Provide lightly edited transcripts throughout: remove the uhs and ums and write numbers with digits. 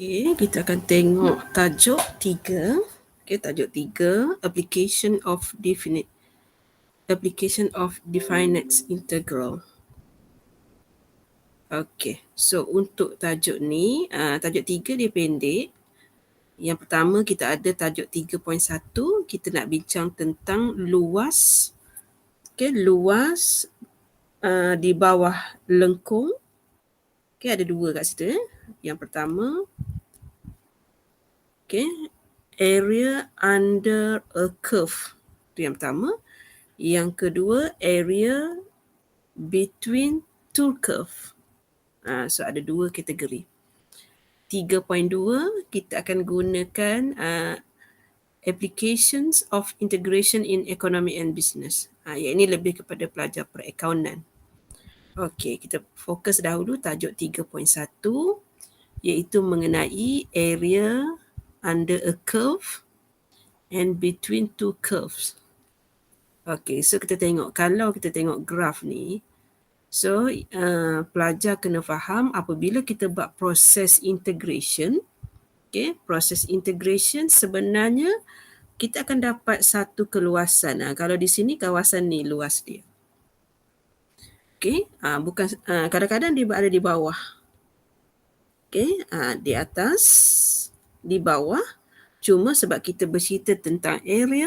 Okay, kita akan tengok tajuk 3. Okay, tajuk 3, application of definite integral. Okay, so untuk tajuk ni, tajuk 3 dia pendek. Yang pertama kita ada tajuk 3.1, kita nak bincang tentang luas. Okay, luas di bawah lengkung. Okay, ada dua kat situ. Yang pertama, okay, area under a curve. Itu yang pertama. Yang kedua, area between two curve. So ada dua kategori. 3.2 kita akan gunakan applications of integration in economy and business. Yang ini lebih kepada pelajar perakaunan. Okey, kita fokus dahulu tajuk 3.1 iaitu mengenai area under a curve and between two curves. Okay, so kita tengok, kalau kita tengok graf ni, so pelajar kena faham apabila kita buat proses integration, okay, proses integration sebenarnya kita akan dapat satu keluasan. Kalau di sini kawasan ni luas dia. Okay, bukan kadang-kadang dia berada di bawah. Okay, di atas, di bawah. Cuma sebab kita bercerita tentang area,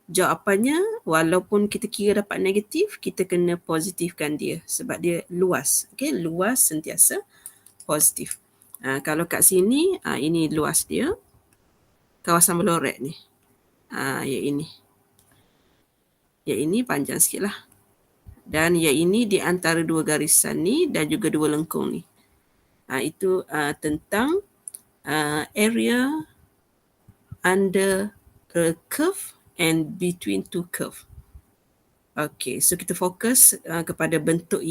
jawapannya walaupun kita kira dapat negatif, kita kena positifkan dia sebab dia luas. Okay, luas sentiasa positif. Kalau kat sini, ini luas dia. Kawasan Belorek ni. Yang ini. Yang ini panjang sikit lah. Dan yang ini di antara dua garisan ni dan juga dua lengkung ni. Itu tentang area under a curve and between two curve. Okay, so kita fokus kepada bentuk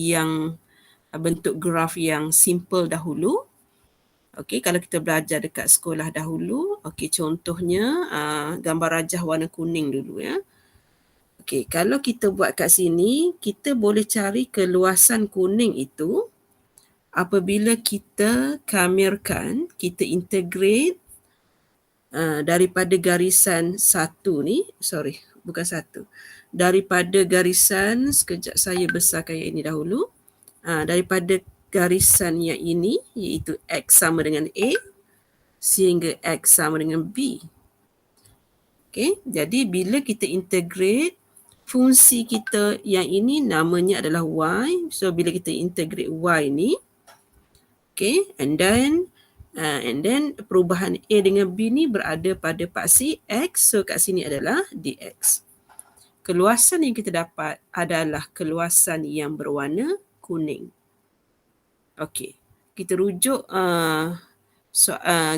graf yang simple dahulu. Okay, kalau kita belajar dekat sekolah dahulu, okay, contohnya gambar rajah warna kuning dulu ya. Okay, kalau kita buat kat sini, kita boleh cari keluasan kuning itu apabila kita kamirkan, kita integrate daripada garisan satu ni, daripada garisan, sekejap saya besarkan yang ini dahulu, daripada garisan yang ini, iaitu X sama dengan A, sehingga X sama dengan B. Okay, jadi bila kita integrate, fungsi kita yang ini namanya adalah Y. So bila kita integrate Y ni, okay, and then perubahan A dengan B ni berada pada paksi X. So kat sini adalah dx. Keluasan yang kita dapat adalah keluasan yang berwarna kuning. Okey, kita rujuk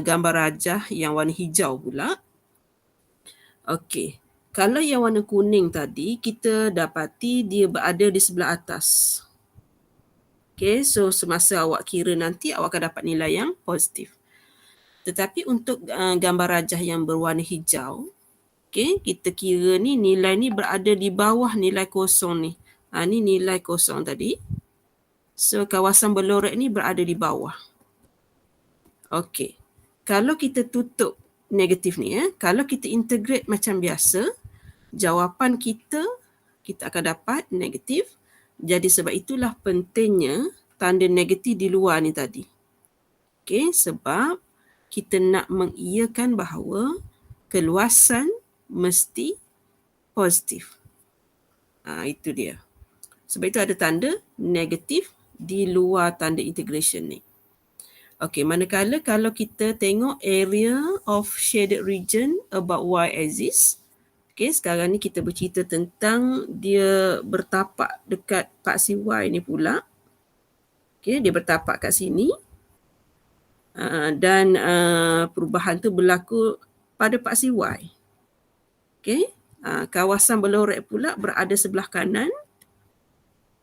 gambar rajah yang warna hijau pula. Okey, kalau yang warna kuning tadi, kita dapati dia berada di sebelah atas. Okay, so semasa awak kira nanti, awak akan dapat nilai yang positif. Tetapi untuk gambar rajah yang berwarna hijau, okay, kita kira ni nilai ni berada di bawah nilai kosong ni. Ni nilai kosong tadi. So kawasan Belorek ni berada di bawah. Okay, kalau kita tutup negatif ni, kalau kita integrate macam biasa, jawapan kita akan dapat negatif. Jadi sebab itulah pentingnya tanda negatif di luar ni tadi. Okay, sebab kita nak mengiyakan bahawa keluasan mesti positif. Itu dia. Sebab itu ada tanda negatif di luar tanda integration ni. Okay, manakala kalau kita tengok area of shaded region about y-axis, okay, sekarang ni kita bercerita tentang dia bertapak dekat paksi Y ni pula. Okay, dia bertapak kat sini. Dan perubahan tu berlaku pada paksi Y. Okay, kawasan Belorek pula berada sebelah kanan.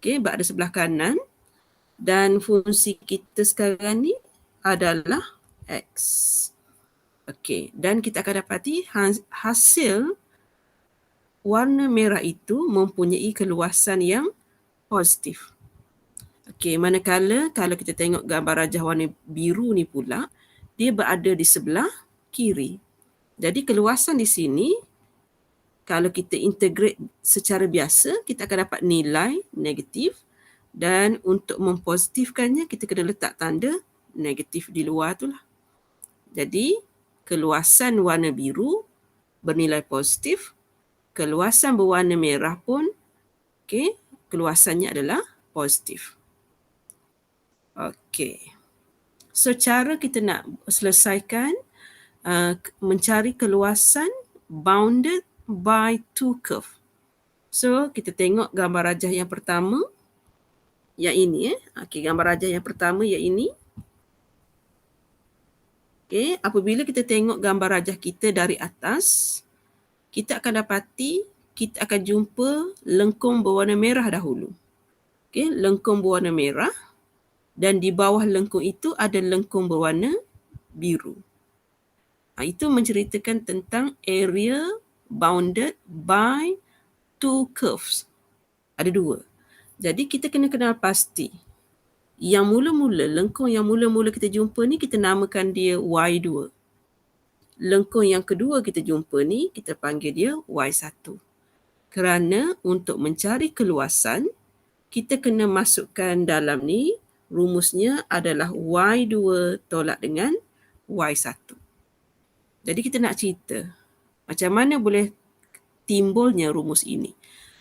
Okay, berada sebelah kanan. Dan fungsi kita sekarang ni adalah X. Okay, dan kita akan dapati hasil warna merah itu mempunyai keluasan yang positif. Okey, manakala kalau kita tengok gambar rajah warna biru ni pula, dia berada di sebelah kiri. Jadi keluasan di sini, kalau kita integrate secara biasa, kita akan dapat nilai negatif, dan untuk mempositifkannya, kita kena letak tanda negatif di luar tu lah. Jadi keluasan warna biru bernilai positif, keluasan berwarna merah pun keluasannya adalah positif. Okey. So cara kita nak selesaikan mencari keluasan bounded by two curve. So kita tengok gambar rajah yang pertama, yang ini gambar rajah yang pertama yang ini. Apabila kita tengok gambar rajah kita dari atas, kita akan dapati kita akan jumpa lengkung berwarna merah dahulu. Lengkung berwarna merah, dan di bawah lengkung itu ada lengkung berwarna biru. Itu menceritakan tentang area bounded by two curves. Ada dua. Jadi kita kena kenal pasti. Yang mula-mula, lengkung yang mula-mula kita jumpa ni, kita namakan dia Y2. Lengkung yang kedua kita jumpa ni, kita panggil dia Y1. Kerana untuk mencari keluasan, kita kena masukkan dalam ni, rumusnya adalah Y2 tolak dengan Y1. Jadi kita nak cerita macam mana boleh timbulnya rumus ini.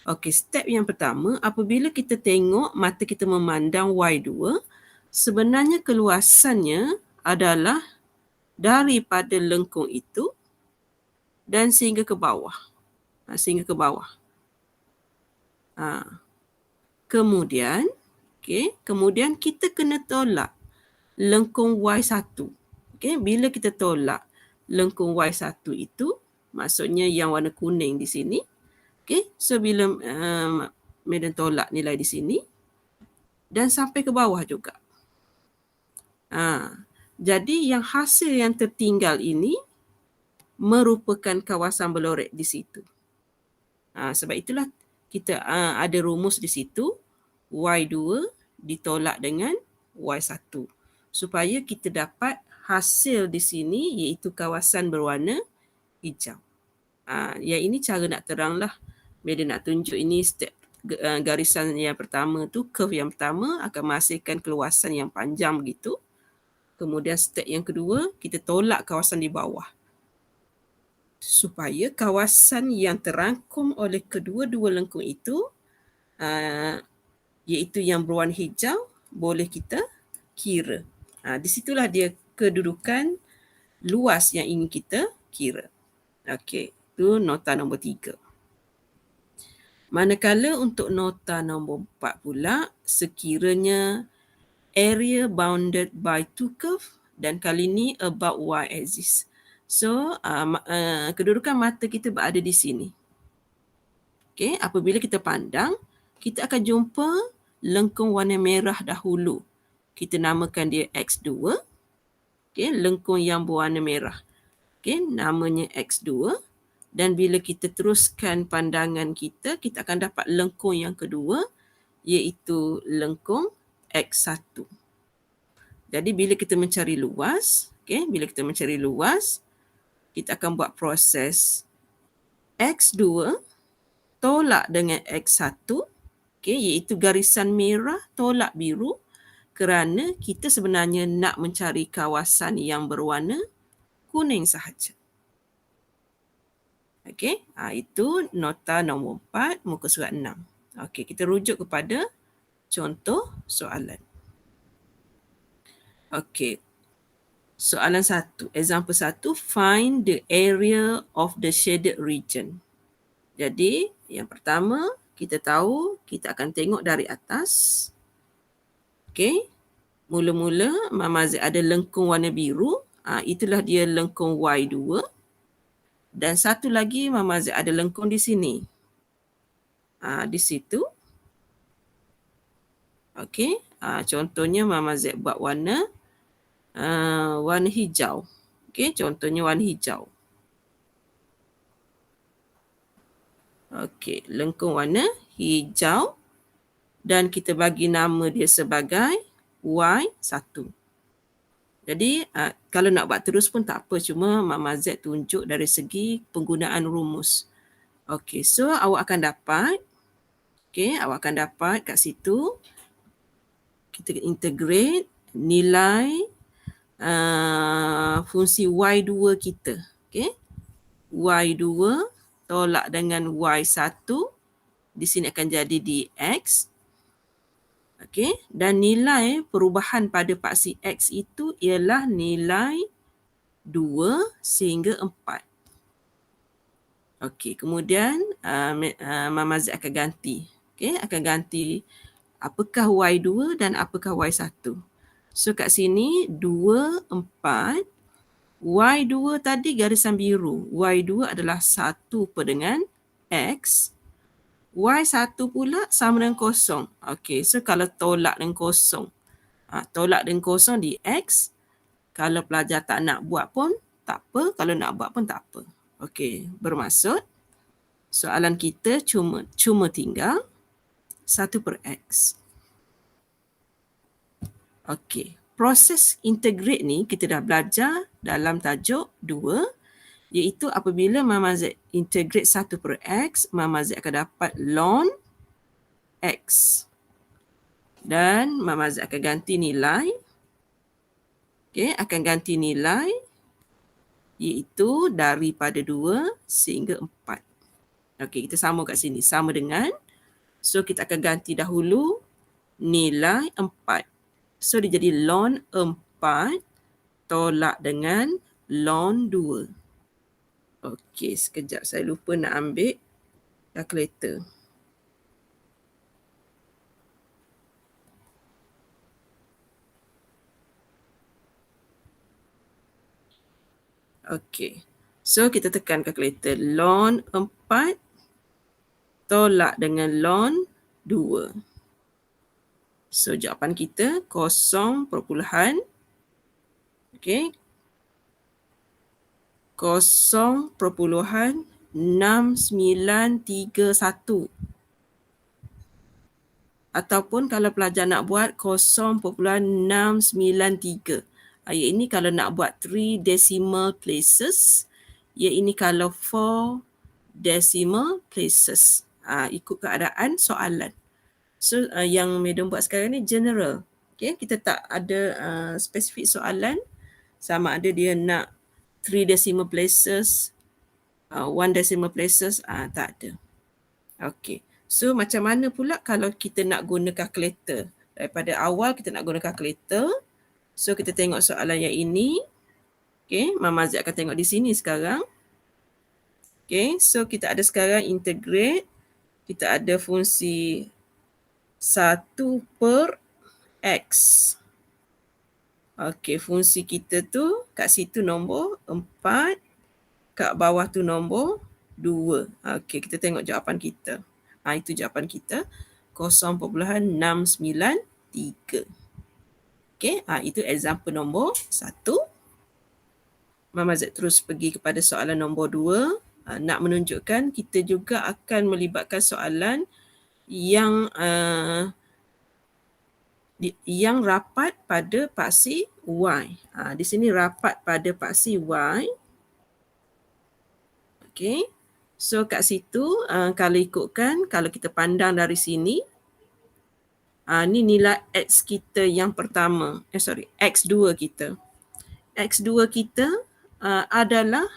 Okey, step yang pertama, apabila kita tengok mata kita memandang Y2, sebenarnya keluasannya adalah daripada lengkung itu dan sehingga ke bawah. Sehingga ke bawah. Kemudian kita kena tolak lengkung Y1. Bila kita tolak lengkung Y1 itu, maksudnya yang warna kuning di sini. So bila Medan tolak nilai di sini dan sampai ke bawah juga. Jadi yang hasil yang tertinggal ini merupakan kawasan berlorek di situ. Sebab itulah kita ada rumus di situ, Y2 ditolak dengan Y1. Supaya kita dapat hasil di sini iaitu kawasan berwarna hijau. Yang ini cara nak terang lah. Bila nak tunjuk ini step garisan yang pertama tu, curve yang pertama akan menghasilkan keluasan yang panjang begitu. Kemudian step yang kedua, kita tolak kawasan di bawah. Supaya kawasan yang terangkum oleh kedua-dua lengkung itu, iaitu yang berwarna hijau, boleh kita kira. Di situlah dia kedudukan luas yang ingin kita kira. Okey, itu nota nombor 3. Manakala untuk nota nombor 4 pula, sekiranya area bounded by two curve dan kali ni about y-axis. So, kedudukan mata kita berada di sini. Apabila kita pandang, kita akan jumpa lengkung warna merah dahulu. Kita namakan dia X2. Lengkung yang berwarna merah. Namanya X2. Dan bila kita teruskan pandangan kita, kita akan dapat lengkung yang kedua, iaitu lengkung X1. Jadi bila kita mencari luas, kita akan buat proses X2 tolak dengan X1, iaitu garisan merah tolak biru, kerana kita sebenarnya nak mencari kawasan yang berwarna kuning sahaja. Itu nota nombor 4, muka surat 6. Kita rujuk kepada contoh soalan. Soalan 1. Example 1. Find the area of the shaded region. Jadi, yang pertama, kita tahu kita akan tengok dari atas. Mula-mula, Mama Z ada lengkung warna biru. Itulah dia lengkung Y2. Dan satu lagi, Mama Z ada lengkung di sini. Di situ. Contohnya Mama Z buat warna hijau. Contohnya warna hijau. Lengkung warna hijau. Dan kita bagi nama dia sebagai Y1. Jadi kalau nak buat terus pun tak apa, cuma Mama Z tunjuk dari segi penggunaan rumus. Okey, so awak akan dapat, awak akan dapat kat situ kita integrate nilai fungsi Y2 kita. Okey. Y2 tolak dengan Y1 di sini akan jadi dx. Okey, dan nilai perubahan pada paksi X itu ialah nilai 2 sehingga 4. Okey, kemudian Mama Z akan ganti. Okey, akan ganti apakah Y2 dan apakah Y1. So kat sini 2, 4. Y2 tadi garisan biru. Y2 adalah 1 per dengan X. Y1 pula sama dengan kosong. Okey, so kalau tolak dengan kosong. Tolak dengan kosong di X. Kalau pelajar tak nak buat pun tak apa. Kalau nak buat pun tak apa. Okey, bermaksud soalan kita cuma tinggal 1 per X. Okey, proses integrate ni kita dah belajar dalam tajuk 2. Iaitu apabila Mama Z integrate 1 per X, Mama Z akan dapat ln X. Dan Mama Z akan ganti nilai. Okey, akan ganti nilai iaitu daripada 2 sehingga 4. Okey, kita sama kat sini. Sama dengan, so kita akan ganti dahulu nilai 4. So dia jadi ln 4 tolak dengan ln 2. Okey, sekejap saya lupa nak ambil kalkulator. Okey, so kita tekan kalkulator. Ln 4 tolak dengan ln 2. So jawapan kita 0. Okey, 0.6931. Ataupun kalau pelajar nak buat 0.693. Ia ini kalau nak buat 3 decimal places. Ia ini kalau 4 decimal places. Ikut keadaan soalan. So yang Madam buat sekarang ni general. Okay, kita tak ada spesifik soalan. Sama ada dia nak 3 decimal places, 1 decimal places, tak ada. Okey. So macam mana pula kalau kita nak guna kalkulator? Daripada awal kita nak guna kalkulator. So kita tengok soalan yang ini. Okey, Mama Z akan tengok di sini sekarang. Okey, so kita ada sekarang integrate. Kita ada fungsi 1 per X. Okey, fungsi kita tu kat situ nombor 4, kat bawah tu nombor 2. Okey, kita tengok jawapan kita. Itu jawapan kita, 0.693. Okey, itu example nombor 1. Mama Z terus pergi kepada soalan nombor 2. Nak menunjukkan kita juga akan melibatkan soalan yang rapat pada paksi Y. Di sini rapat pada paksi Y. Okey. So kat situ kalau ikutkan, kalau kita pandang dari sini, ni nilai X kita yang pertama. X2 kita. X2 kita adalah,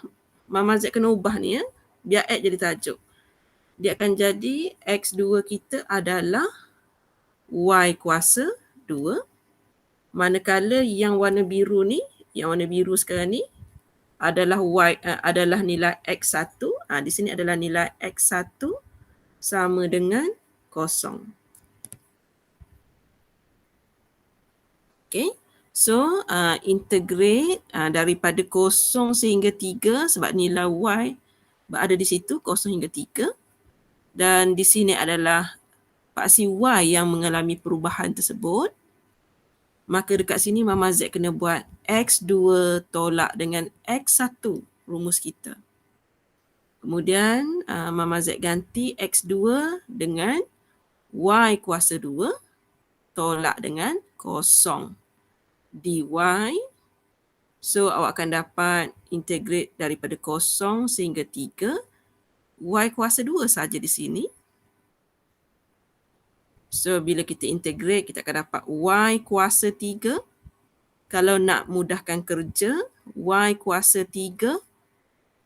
Mama Z kena ubah ni ya. Biar X jadi tajuk. Dia akan jadi X2 kita adalah Y kuasa 2. Manakala yang warna biru ni, yang warna biru sekarang ni adalah adalah nilai X1. Di sini adalah nilai X1 sama dengan 0. Okay. So integrate daripada 0 sehingga 3 sebab nilai Y berada di situ 0 hingga 3. Dan di sini adalah paksi Y yang mengalami perubahan tersebut. Maka dekat sini Mama Z kena buat X2 tolak dengan X1 rumus kita. Kemudian Mama Z ganti X2 dengan Y kuasa 2 tolak dengan 0 dy So awak akan dapat integrate daripada 0 sehingga 3. Y kuasa 2 saja di sini. So bila kita integrate, kita akan dapat Y kuasa 3. Kalau nak mudahkan kerja, Y kuasa 3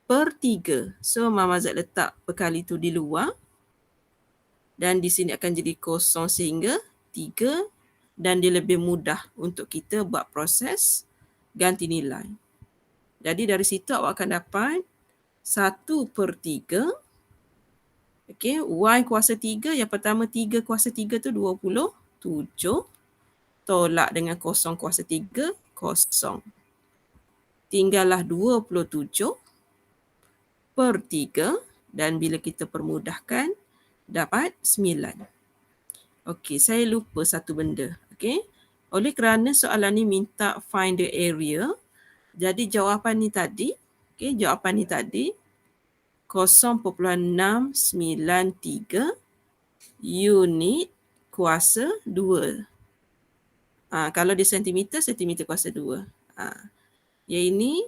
per 3. So Mama Z letak perkali tu di luar. Dan di sini akan jadi 0 sehingga 3. Dan dia lebih mudah untuk kita buat proses ganti nilai. Jadi dari situ awak akan dapat 1 per 3. Okay, Y kuasa 3. Yang pertama 3 kuasa 3 tu 27. Tolak dengan 0 kuasa 3, 0. Tinggallah 27 per 3 dan bila kita permudahkan dapat 9. Okey, saya lupa satu benda. Okey. Oleh kerana soalan ni minta find the area, jadi jawapan ni tadi, jawapan ni tadi 0.693 unit kuasa 2. Kalau di sentimeter, sentimeter kuasa 2. Yang ini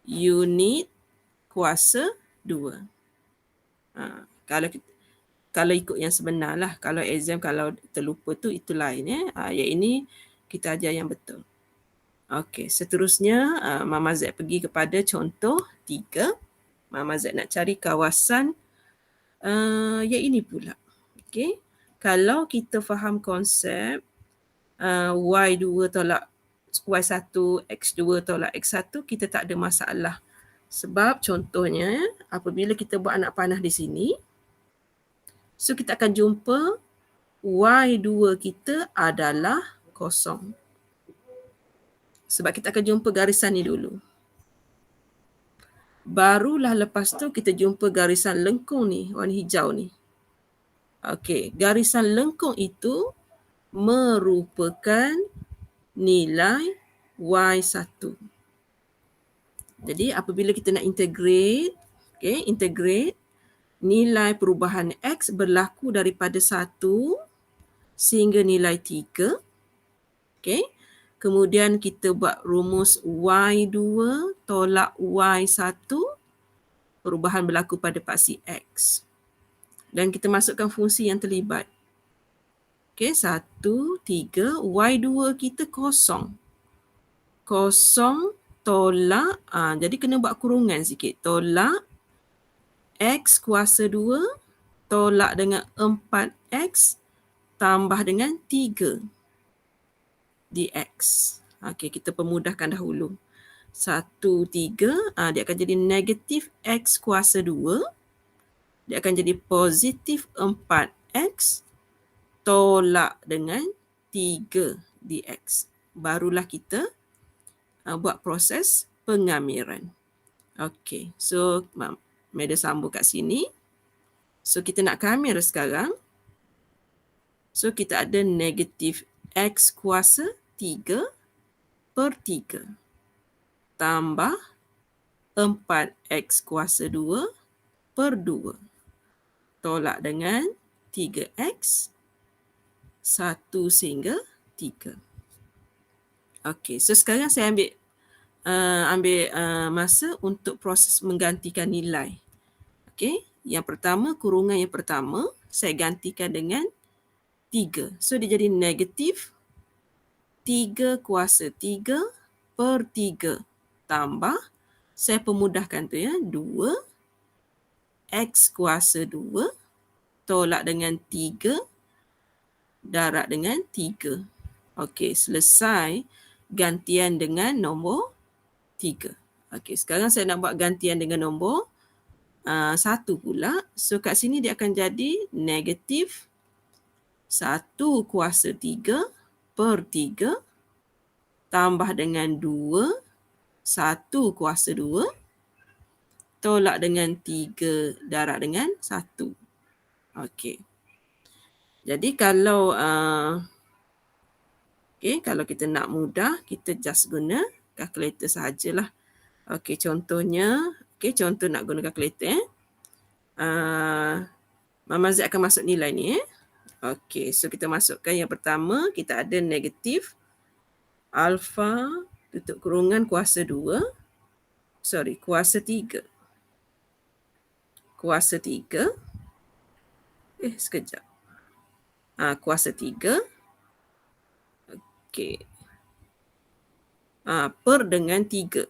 unit kuasa 2. Kalau ikut yang sebenar lah. Kalau exam, kalau terlupa tu, itu lain. Yang ini kita ajar yang betul. Okey, seterusnya Mama Z pergi kepada contoh 3. Mama Z nak cari kawasan yang ini pula. Okey, kalau kita faham konsep Y2 tolak Y1, X2 tolak X1, kita tak ada masalah. Sebab contohnya, apabila kita buat anak panah di sini, so kita akan jumpa Y2 kita adalah 0. Sebab kita akan jumpa garisan ni dulu. Barulah lepas tu kita jumpa garisan lengkung ni, warna hijau ni. Okey, garisan lengkung itu merupakan nilai Y1. Jadi apabila kita nak integrate, integrate, nilai perubahan X berlaku daripada 1 sehingga nilai 3. Kemudian kita buat rumus Y2 tolak Y1, perubahan berlaku pada paksi X. Dan kita masukkan fungsi yang terlibat. 1, 3, Y2 kita 0. 0 tolak, jadi kena buat kurungan sikit. Tolak X kuasa 2 tolak dengan 4X tambah dengan 3 dx. Okey, kita permudahkan dahulu. 1, 3, dia akan jadi negatif X kuasa 2. Dia akan jadi positif 4X tolak dengan 3 dx. Barulah kita buat proses pengamiran. Okey, so Meda sambung kat sini. So kita nak kamir sekarang. So kita ada negatif X kuasa 3 per 3 tambah 4X kuasa 2 per 2 tolak dengan 3X 1 sehingga 3. Okey, so sekarang saya ambil masa untuk proses menggantikan nilai. Okey, yang pertama, kurungan yang pertama saya gantikan dengan 3. So dia jadi negatif 3 kuasa 3 per 3 tambah, saya pemudahkan tu 2 X kuasa 2 tolak dengan 3 darab dengan 3. Okey, selesai gantian dengan nombor 3. Okey, sekarang saya nak buat gantian dengan nombor 1 pula. So kat sini dia akan jadi negatif 1 kuasa 3 per 3 tambah dengan 2 1 kuasa 2 tolak dengan 3 darab dengan 1. Okey. Jadi kalau kalau kita nak mudah, kita just guna kalkulator sahajalah. Okey, contohnya, contoh nak guna kalkulator. Mama Z akan masuk nilai ni. Okey, so kita masukkan yang pertama, kita ada negatif alfa tutup kurungan kuasa 2. Kuasa 3. Kuasa 3. Sekejap. Kuasa 3. Okey. Per dengan 3.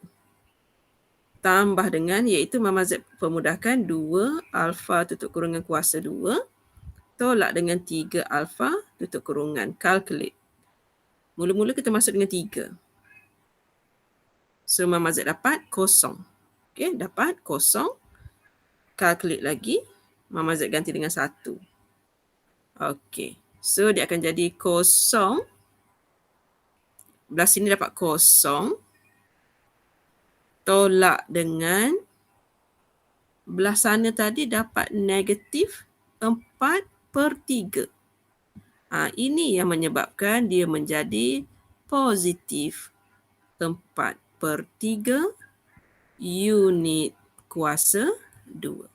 Tambah dengan, iaitu Mama Z permudahkan 2 alfa tutup kurungan kuasa 2. Tolak dengan 3 alfa tutup kurungan. Calculate. Mula-mula kita masuk dengan 3. So Mama Z dapat kosong. Okey, dapat kosong. Calculate lagi. Mama Z ganti dengan 1. Okey. So dia akan jadi kosong. Belah sini dapat kosong. Tolak dengan belah sana tadi dapat negatif 4/3. Ini yang menyebabkan dia menjadi positif 4/3 unit kuasa 2.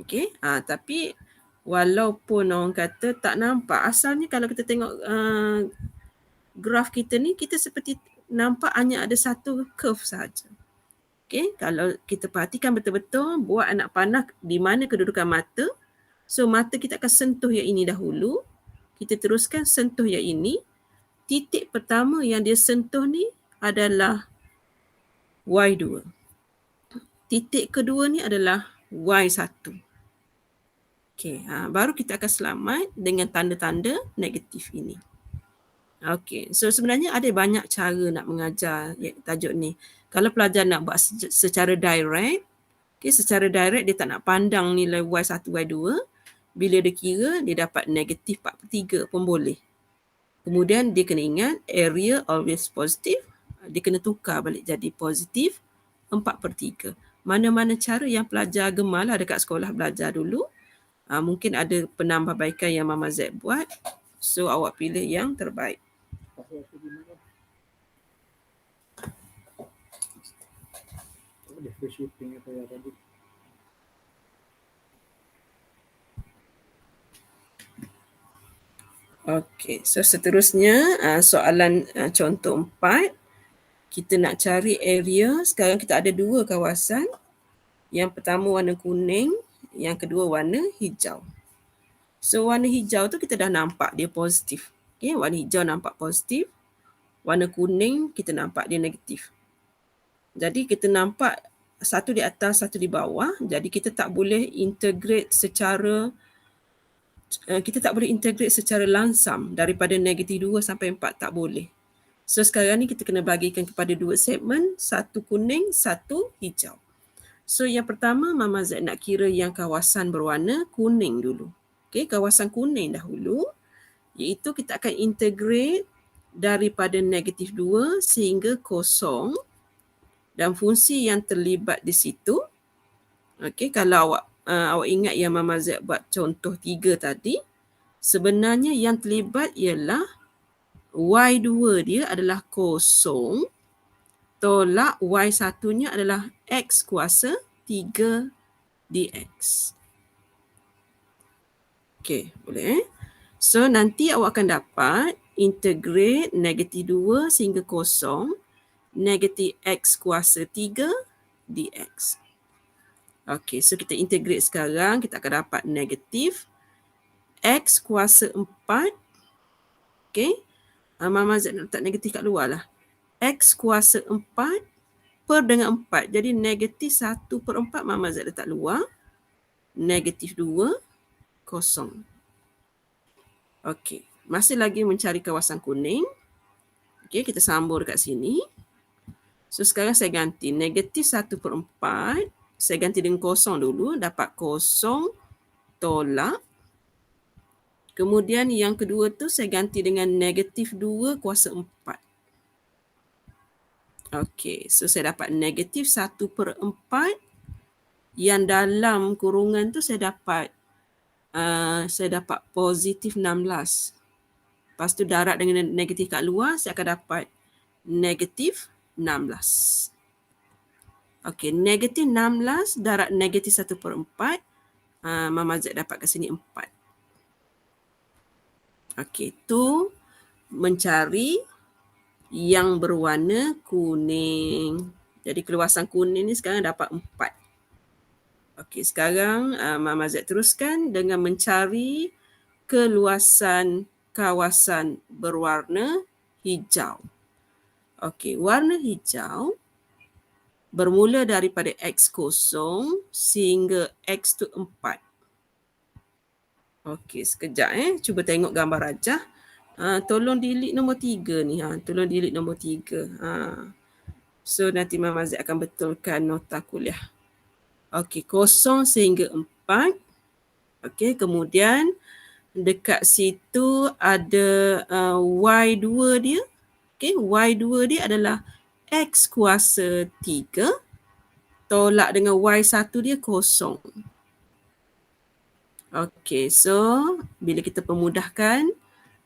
Okey, tapi walaupun orang kata tak nampak, asalnya kalau kita tengok graf kita ni, kita seperti nampak hanya ada satu curve sahaja. Okey, kalau kita perhatikan betul-betul, buat anak panah di mana kedudukan mata. So mata kita akan sentuh yang ini dahulu. Kita teruskan sentuh yang ini. Titik pertama yang dia sentuh ni adalah Y2. Titik kedua ni adalah Y1. Okey, baru kita akan selamat dengan tanda-tanda negatif ini. Okey, so sebenarnya ada banyak cara nak mengajar tajuk ni. Kalau pelajar nak buat secara direct, secara direct dia tak nak pandang nilai Y1, Y2. Bila dia kira, dia dapat negatif 4/3 pun boleh. Kemudian dia kena ingat area always positive. Dia kena tukar balik jadi positif 4/3. Mana-mana cara yang pelajar gemar lah dekat sekolah belajar dulu. Mungkin ada penambahbaikan yang Mama Z buat. So awak pilih yang terbaik. Okey, so seterusnya soalan contoh 4. Kita nak cari area. Sekarang kita ada 2 kawasan. Yang pertama warna kuning, yang kedua warna hijau. So warna hijau tu kita dah nampak dia positif. Okay, warna hijau nampak positif. Warna kuning kita nampak dia negatif. Jadi kita nampak satu di atas, satu di bawah. Jadi kita tak boleh integrate secara langsam daripada negatif 2 sampai 4, tak boleh. So sekarang ni kita kena bagikan kepada 2 segmen, satu kuning, satu hijau. So yang pertama Mama Z nak kira yang kawasan berwarna kuning dulu. Okay, kawasan kuning dahulu, iaitu kita akan integrate daripada negatif 2 sehingga kosong dan fungsi yang terlibat di situ. Okay, kalau awak ingat yang Mama Z buat contoh 3 tadi, sebenarnya yang terlibat ialah Y2 dia adalah kosong, tolak Y1-nya adalah X kuasa 3 dx. Okay, boleh. So nanti awak akan dapat integrate negatif 2 sehingga kosong, negatif X kuasa 3 dx. Okay, so kita integrate sekarang, kita akan dapat negatif X kuasa 4. Okay, Mama Z nak letak negatif kat luar lah. X kuasa 4 per dengan 4. Jadi negatif 1/4 Mama Z letak luar. Negatif 2, kosong. Okey, masih lagi mencari kawasan kuning. Okey, kita sambung dekat sini. So sekarang saya ganti negatif 1/4. Saya ganti dengan kosong dulu. Dapat kosong tolak. Kemudian yang kedua tu saya ganti dengan negatif 2 kuasa 4. Okey, so saya dapat negatif 1/4. Yang dalam kurungan tu saya dapat positif 16. Lepas tu darab dengan negatif kat luar, saya akan dapat negatif 16. Okey, negatif 16 darab negatif 1/4. Mama Z dapat kat sini 4. Okey, tu mencari yang berwarna kuning. Jadi keluasan kuning ni sekarang dapat 4. Okey, sekarang Mama Z teruskan dengan mencari keluasan kawasan berwarna hijau. Okey, warna hijau bermula daripada X0 sehingga X tu 4. Okey, sekejap cuba tengok gambar rajah. Tolong delete nombor 3 ni. Tolong delete nombor 3. So nanti Mama Z akan betulkan nota kuliah. Okey, 0 sehingga 4. Okey, kemudian dekat situ ada Y2 dia. Okey, Y2 dia adalah X kuasa 3 tolak dengan Y1 dia 0. Okey, so bila kita pemudahkan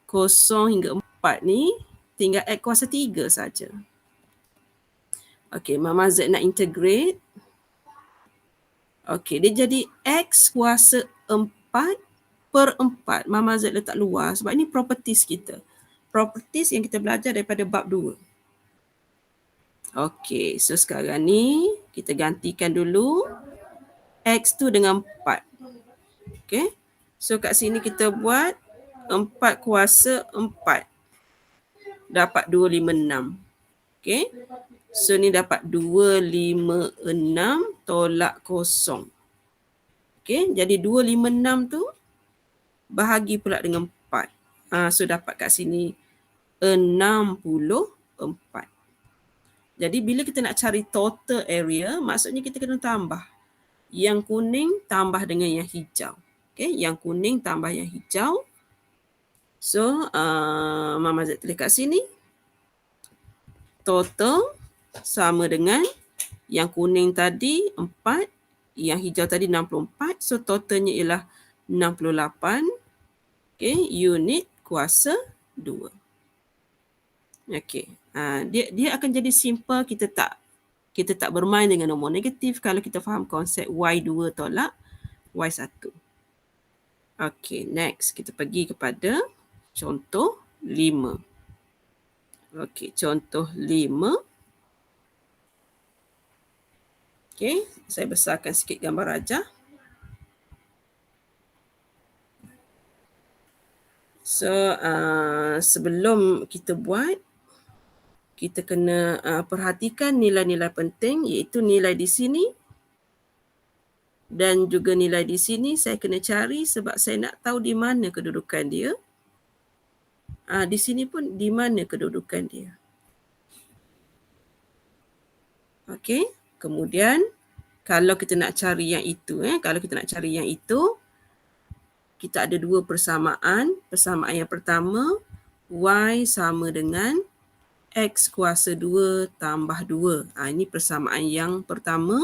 0 hingga 4 ni tinggal X kuasa 3 saja. Okey, Mama Z nak integrate. Okey, dia jadi X kuasa 4 per 4. Mama Z letak luar sebab ini properties kita. Properties yang kita belajar daripada bab 2. Okey, so sekarang ni kita gantikan dulu X tu dengan 4. Okey, so kat sini kita buat 4 kuasa 4. Dapat 256. Okey, so ni dapat 256 tolak 0. Okey, jadi 256 tu bahagi pula dengan 4. So dapat kat sini 64. Jadi bila kita nak cari total area, maksudnya kita kena tambah. Yang kuning tambah dengan yang hijau. Okey, yang kuning tambah yang hijau. So Mama Z tulis kat sini. Total sama dengan yang kuning tadi 4, yang hijau tadi 64. So totalnya ialah 68. Okey, unit kuasa 2. Okey. Dia akan jadi simple, kita tak bermain dengan nombor negatif kalau kita faham konsep Y2 tolak Y1. Okey, next kita pergi kepada contoh 5. Okey, contoh 5. Okey, saya besarkan sikit gambar rajah. So, sebelum kita buat, kita kena perhatikan nilai-nilai penting, iaitu nilai di sini dan juga nilai di sini saya kena cari sebab saya nak tahu di mana kedudukan dia. Di sini pun di mana kedudukan dia. Okey, kemudian kalau kita nak cari yang itu, kita ada 2 persamaan. Persamaan yang pertama, Y sama dengan X kuasa 2 tambah 2. Ini persamaan yang pertama.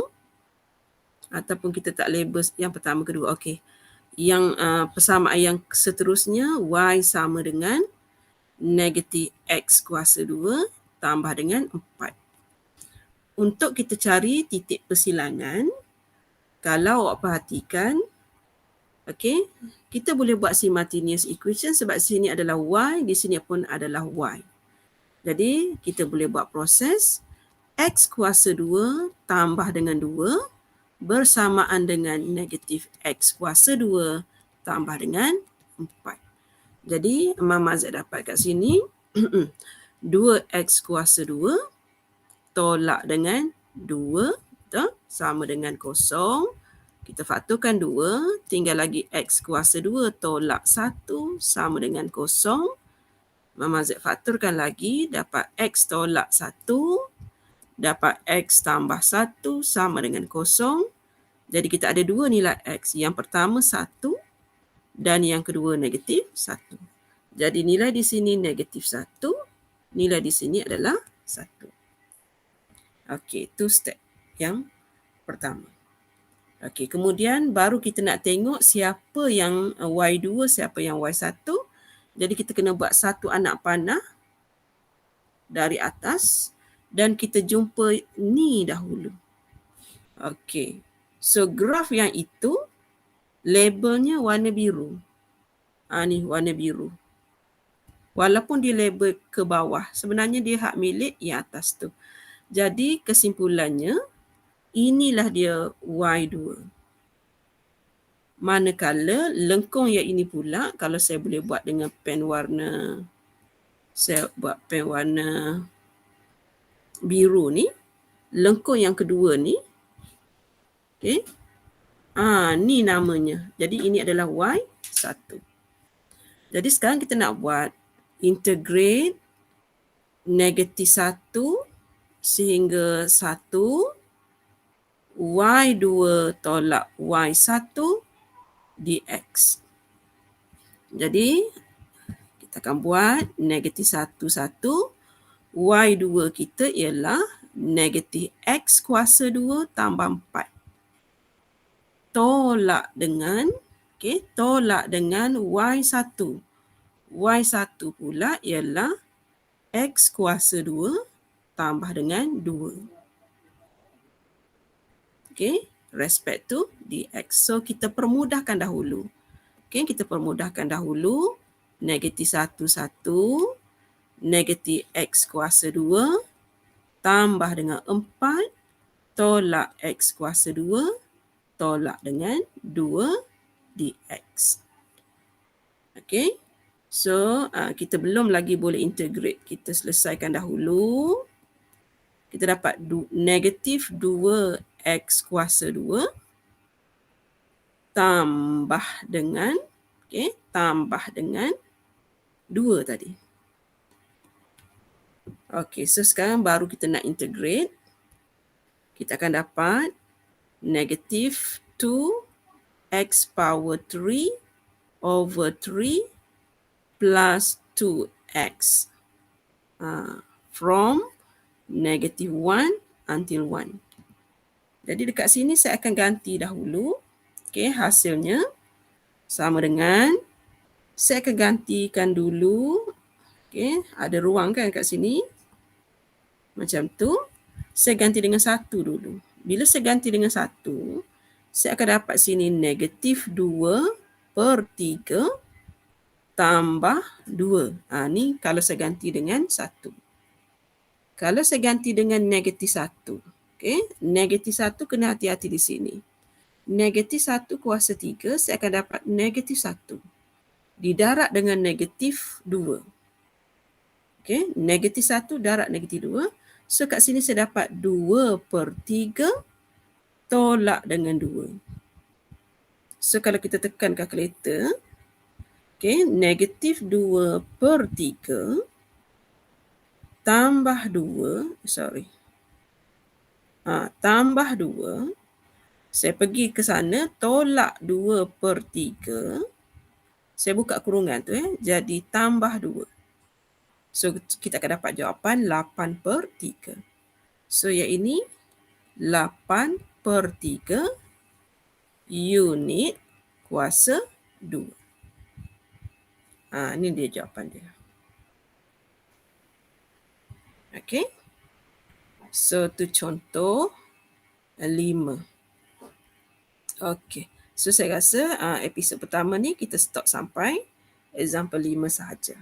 Ataupun kita tak label yang pertama, kedua. Okey. Yang persamaan yang seterusnya, Y sama dengan negatif X kuasa 2 tambah dengan 4. Untuk kita cari titik persilangan, kalau awak perhatikan, okey, kita boleh buat simultaneous equation sebab sini adalah Y, di sini pun adalah Y. Jadi, kita boleh buat proses X kuasa 2 tambah dengan 2 bersamaan dengan negatif X kuasa 2 tambah dengan 4. Jadi, Mama Z dapat kat sini 2X kuasa 2 tolak dengan 2 sama dengan 0. Kita faktorkan 2, tinggal lagi X kuasa 2 tolak 1 sama dengan 0. Mama Z faktorkan lagi, dapat X tolak 1, dapat X tambah 1 sama dengan 0. Jadi kita ada 2 nilai X. Yang pertama 1 dan yang kedua negatif 1. Jadi nilai di sini negatif 1, nilai di sini adalah 1. Okey, itu step yang pertama. Okey, kemudian baru kita nak tengok siapa yang Y2, siapa yang Y1. Jadi kita kena buat satu anak panah dari atas dan kita jumpa ni dahulu. Okey. So graf yang itu labelnya warna biru. Ni warna biru. Walaupun dia label ke bawah, sebenarnya dia hak milik yang atas tu. Jadi kesimpulannya, inilah dia Y2. Manakala lengkung yang ini pula, kalau saya boleh buat dengan pen warna, saya buat pen warna biru ni, lengkung yang kedua ni, okay, ni namanya. Jadi ini adalah Y1. Jadi sekarang kita nak buat integrate -1 sehingga 1, Y2 tolak Y1 dx. Jadi kita akan buat -1, Y2 kita ialah -X kuasa 2 tambah 4. Tolak dengan, tolak dengan Y1. Y1 pula ialah X kuasa 2 tambah dengan 2. Respect to dx. So kita permudahkan dahulu. Kita permudahkan dahulu. -1, -X kuasa 2 tambah dengan 4 tolak X kuasa 2 tolak dengan 2 dx. So kita belum lagi boleh integrate. Kita selesaikan dahulu. Kita dapat -2x kuasa 2 tambah dengan tambah dengan 2 tadi. So sekarang baru kita nak integrate. Kita akan dapat -2x power 3 over 3 plus 2x from -1 until 1. Jadi dekat sini saya akan ganti dahulu. Hasilnya sama dengan, saya akan gantikan dulu. Ada ruang kan kat sini. Macam tu. Saya ganti dengan 1 dulu. Bila saya ganti dengan 1, saya akan dapat sini -2/3 tambah 2. Ni kalau saya ganti dengan 1. Kalau saya ganti dengan -1. -1 kena hati-hati di sini. -1 kuasa 3, saya akan dapat -1. Didarat dengan -2. -1 darat -2. So kat sini saya dapat 2/3 tolak dengan 2. So kalau kita tekan kalkulator, -2/3 tambah 2, tambah 2, saya pergi ke sana, tolak 2/3, saya buka kurungan tu, jadi tambah 2. So kita akan dapat jawapan 8/3. So yang ini 8/3 unit kuasa 2. Ini dia jawapan dia. So tu contoh 5. So saya rasa episod pertama ni kita stop sampai example 5 sahaja.